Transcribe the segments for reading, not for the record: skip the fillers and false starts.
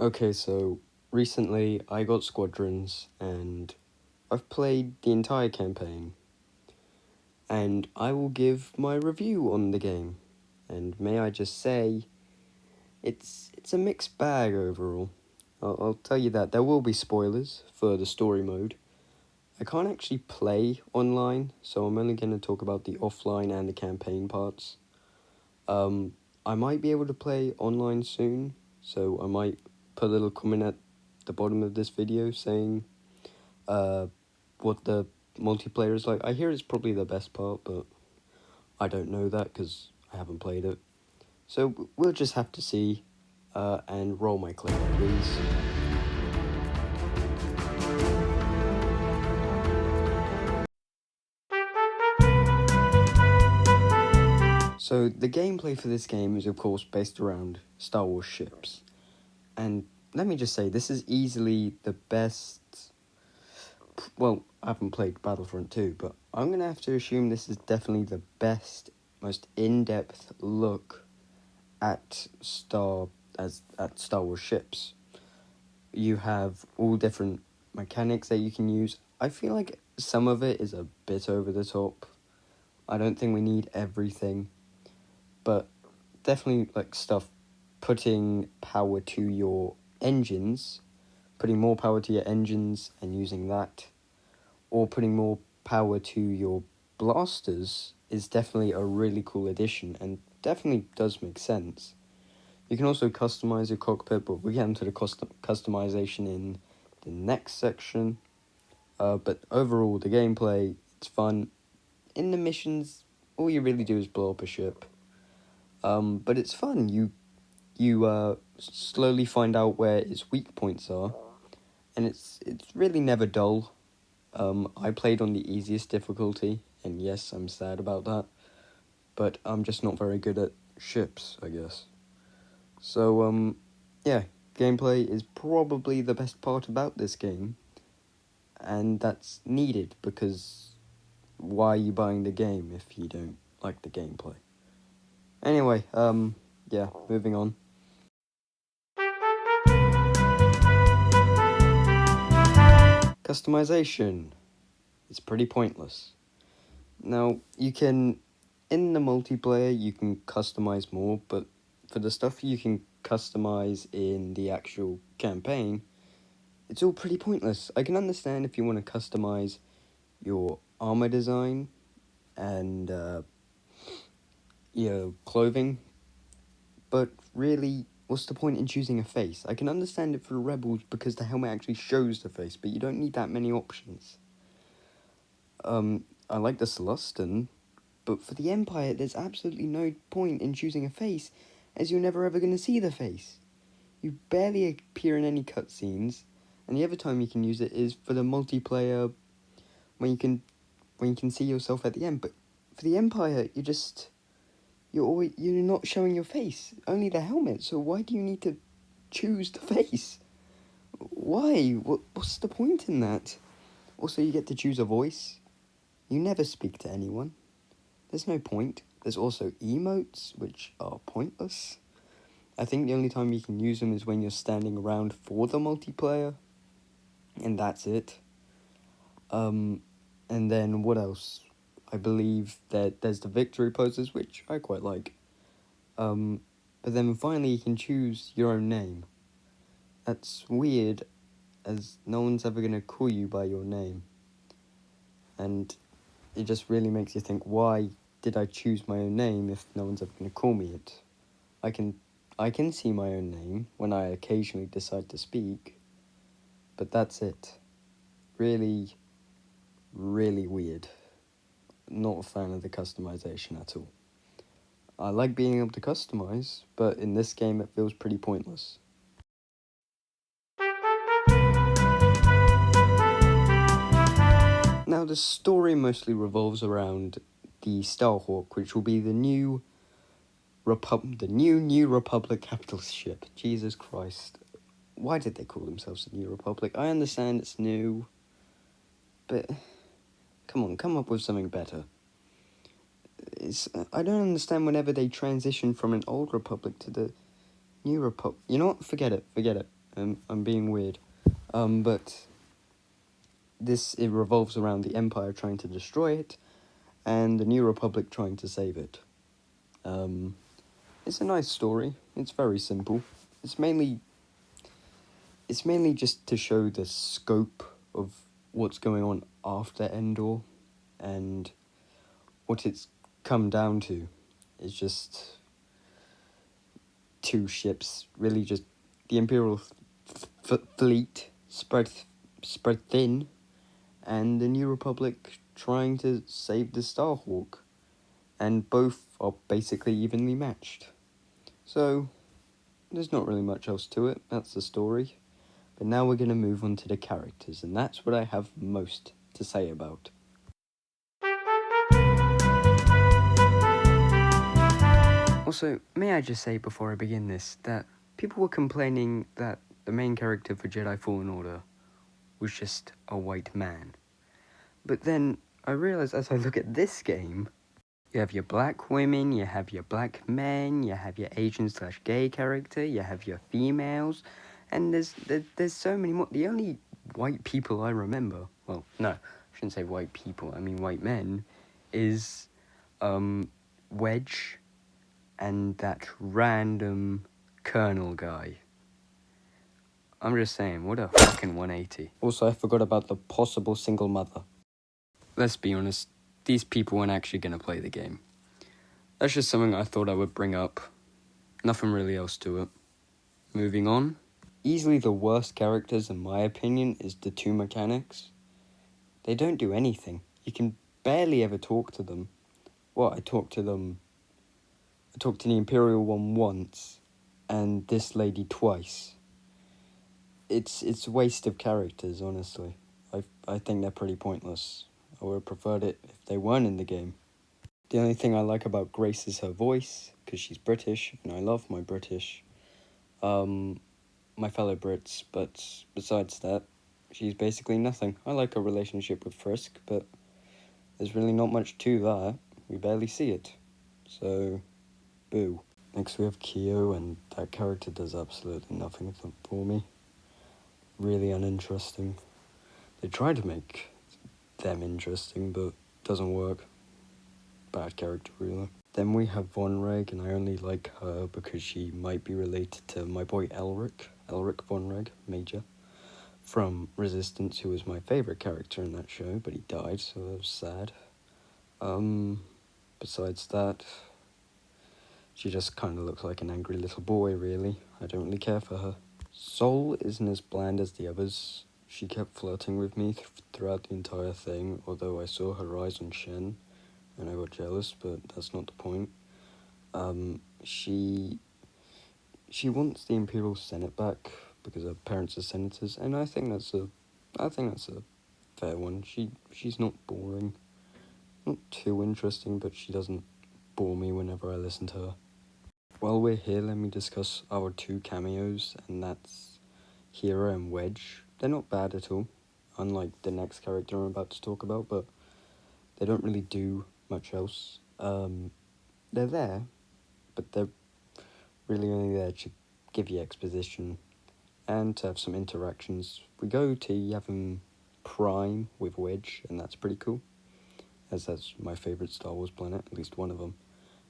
Okay, so recently I got Squadrons and I've played the entire campaign. And I will give my review on the game. And may I just say, it's a mixed bag overall. I'll tell you that. There will be spoilers for the story mode. I can't actually play online, so I'm only going to talk about the offline and the campaign parts. I might be able to play online soon, so I might put a little comment at the bottom of this video saying what the multiplayer is like. I hear it's probably the best part, but I don't know that because I haven't played it. So we'll just have to see, and roll my clip, please. So the gameplay for this game is of course based around Star Wars ships. And let me just say, this is easily the best... Well, I haven't played Battlefront 2, but I'm going to have to assume this is definitely the best, most in-depth look at Star Wars ships. You have all different mechanics that you can use. I feel like some of it is a bit over the top. I don't think we need everything, but definitely like stuff putting power to your engines, putting more power to your engines and using that, or putting more power to your blasters is definitely a really cool addition and definitely does make sense. You can also customize your cockpit, but we'll get into the customization in the next section. But overall, the gameplay, it's fun. In the missions, all you really do is blow up a ship. But it's fun. You slowly find out where its weak points are, and it's really never dull. I played on the easiest difficulty, and yes, I'm sad about that, but I'm just not very good at ships, I guess. So, yeah, gameplay is probably the best part about this game, and that's needed, because why are you buying the game if you don't like the gameplay? Anyway, yeah, moving on. Customization. It's pretty pointless. Now, you can, in the multiplayer, you can customize more, but for the stuff you can customize in the actual campaign, it's all pretty pointless. I can understand if you want to customize your armor design and your clothing, but really, what's the point in choosing a face? I can understand it for the rebels because the helmet actually shows the face, but you don't need that many options. I like the Celestin, but for the Empire, there's absolutely no point in choosing a face, as you're never ever going to see the face. You barely appear in any cutscenes, and the other time you can use it is for the multiplayer, when you can see yourself at the end. But for the Empire, you're not showing your face, only the helmet. So why do you need to choose the face? Why? What's the point in that? Also, you get to choose a voice. You never speak to anyone. There's no point. There's also emotes, which are pointless. I think the only time you can use them is when you're standing around for the multiplayer, and that's it. And then what else? I believe that there's the victory poses, which I quite like. But then finally you can choose your own name. That's weird, as no one's ever going to call you by your name. And it just really makes you think, why did I choose my own name if no one's ever going to call me it? I can see my own name when I occasionally decide to speak, but that's it. Really, really weird. Not a fan of the customization at all. I like being able to customize, but in this game it feels pretty pointless. Now the story mostly revolves around the Starhawk, which will be the new New Republic capital ship. Jesus Christ. Why did they call themselves the New Republic? I understand it's new, but come up with something better. I don't understand whenever they transition from an old Republic to the New Republic. You know what? Forget it. I'm being weird. But it revolves around the Empire trying to destroy it, and the New Republic trying to save it. It's a nice story. It's very simple. It's mainly just to show the scope of what's going on after Endor, and what it's come down to is just two ships, really just the Imperial fleet spread thin, and the New Republic trying to save the Starhawk, and both are basically evenly matched. So, there's not really much else to it, that's the story. But now we're going to move on to the characters, and that's what I have most to say about. Also, may I just say before I begin this, that people were complaining that the main character for Jedi Fallen Order was just a white man. But then I realised as I look at this game, you have your black women, you have your black men, you have your Asian/gay character, you have your females, and there's so many more. The only white people I remember, well, no, I shouldn't say white people, I mean white men, is Wedge and that random Colonel guy. I'm just saying, what a fucking 180. Also, I forgot about the possible single mother. Let's be honest, these people weren't actually going to play the game. That's just something I thought I would bring up. Nothing really else to it. Moving on. Easily the worst characters, in my opinion, is the two mechanics. They don't do anything. You can barely ever talk to them. Well, I talked to the Imperial one once, and this lady twice. It's a waste of characters, honestly. I think they're pretty pointless. I would have preferred it if they weren't in the game. The only thing I like about Grace is her voice, because she's British, and I love my British, my fellow Brits, but besides that, she's basically nothing. I like her relationship with Frisk, but there's really not much to that. We barely see it. So, boo. Next we have Kyo, and that character does absolutely nothing for me. Really uninteresting. They try to make them interesting, but doesn't work. Bad character, really. Then we have Von Reg, and I only like her because she might be related to my boy Elric Von Reg, Major, from Resistance, who was my favourite character in that show, but he died, so that was sad. Besides that, she just kind of looks like an angry little boy, really. I don't really care for her. Sol isn't as bland as the others. She kept flirting with me throughout the entire thing, although I saw her eyes on Shen, and I got jealous, but that's not the point. She wants the Imperial Senate back because her parents are senators, and I think that's a fair one. She's not boring, not too interesting, but she doesn't bore me whenever I listen to her. While we're here, let me discuss our two cameos, and that's Hera and Wedge. They're not bad at all, unlike the next character I'm about to talk about, but they don't really do much else. They're there, but they're really only there to give you exposition and to have some interactions. We go to Yavin Prime with Wedge, and that's pretty cool, as that's my favourite Star Wars planet, at least one of them.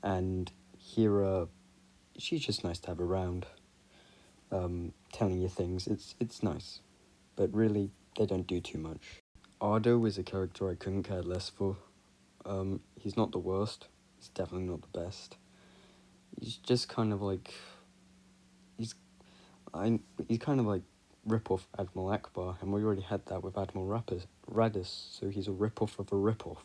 And Hera, she's just nice to have around, telling you things. It's nice, but really, they don't do too much. Ardo is a character I couldn't care less for. He's not the worst, he's definitely not the best. He's just kind of like, he's kind of like rip-off Admiral Akbar, and we already had that with Admiral Radis, so he's a rip-off of a rip-off.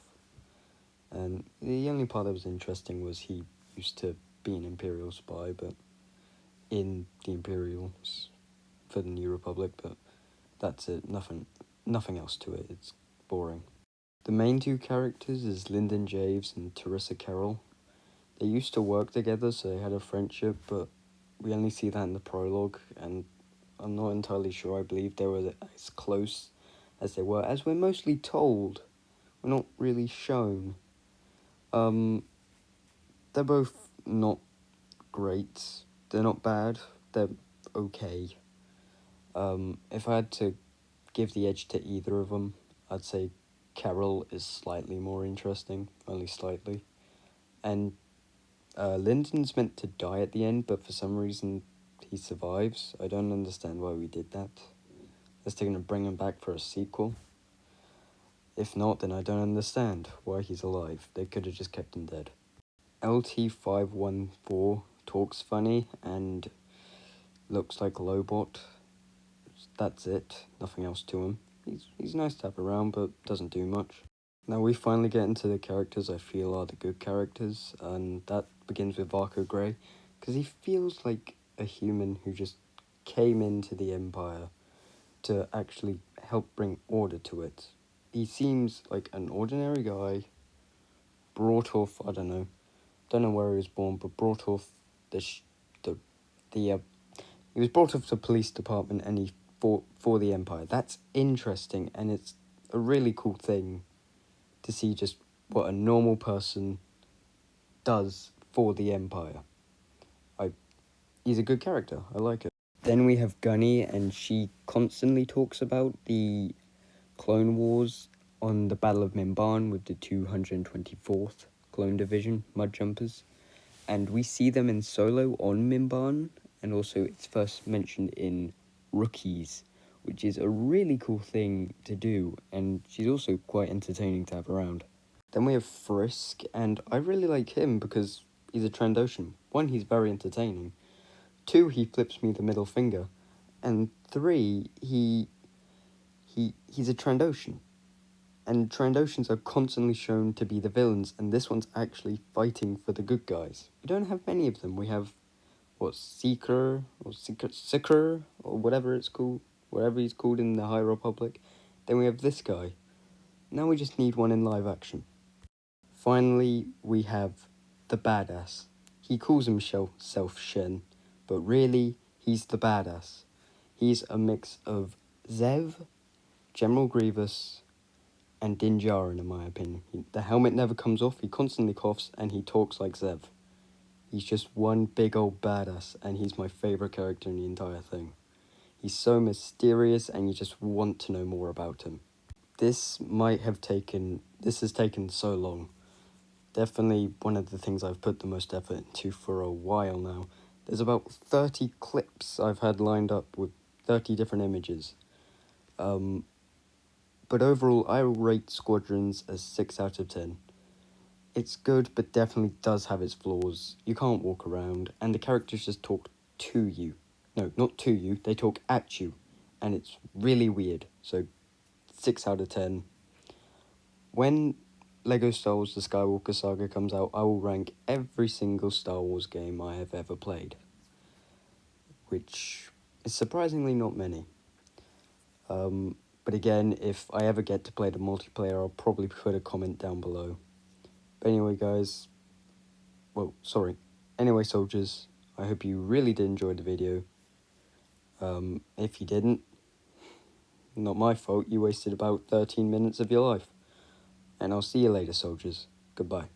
And the only part that was interesting was he used to be an Imperial spy, but in the Imperials for the New Republic, but that's it, nothing else to it, it's boring. The main two characters is Lyndon Javes and Teresa Carroll. They used to work together, so they had a friendship, but we only see that in the prologue, and I'm not entirely sure. I believe they were as close as they were, as we're mostly told. We're not really shown. They're both not great. They're not bad. They're okay. If I had to give the edge to either of them, I'd say Carol is slightly more interesting, only slightly. And Lyndon's meant to die at the end, but for some reason he survives. I don't understand why we did that. Unless they're going to bring him back for a sequel. If not, then I don't understand why he's alive. They could have just kept him dead. LT514 talks funny and looks like a Lobot. That's it. Nothing else to him. He's nice to have around, but doesn't do much. Now we finally get into the characters I feel are the good characters, and that begins with Varco Grey, because he feels like a human who just came into the Empire to actually help bring order to it. He seems like an ordinary guy, brought off, I don't know where he was born, but brought off he was brought off the police department and he fought for the Empire. That's interesting, and it's a really cool thing to see just what a normal person does for the Empire. He's a good character. I like it. Then we have Gunny, and she constantly talks about the Clone Wars on the Battle of Mimban with the 224th Clone Division Mud Jumpers. And we see them in Solo on Mimban, and also it's first mentioned in Rookies, which is a really cool thing to do, and she's also quite entertaining to have around. Then we have Frisk, and I really like him because he's a Trandoshan. 1, he's very entertaining. 2, he flips me the middle finger. And 3, he's a Trandoshan. And Trandoshans are constantly shown to be the villains, and this one's actually fighting for the good guys. We don't have many of them. We have, Seeker, or whatever it's called, whatever he's called in the High Republic. Then we have this guy. Now we just need one in live action. Finally, we have the badass. He calls himself Shen, but really, he's the badass. He's a mix of Zev, General Grievous, and Din Djarin, in my opinion. The helmet never comes off, he constantly coughs, and he talks like Zev. He's just one big old badass, and he's my favourite character in the entire thing. He's so mysterious, and you just want to know more about him. This has taken so long. Definitely one of the things I've put the most effort into for a while now. There's about 30 clips I've had lined up with 30 different images. But overall, I will rate Squadrons as 6 out of 10. It's good, but definitely does have its flaws. You can't walk around, and the characters just talk to you. No, not to you, they talk at you. And it's really weird, so 6 out of 10. When Lego Star Wars The Skywalker Saga comes out, I will rank every single Star Wars game I have ever played. Which is surprisingly not many. But again, if I ever get to play the multiplayer, I'll probably put a comment down below. But anyway, guys, anyway, soldiers, I hope you really did enjoy the video. If you didn't, not my fault, you wasted about 13 minutes of your life. And I'll see you later, soldiers. Goodbye.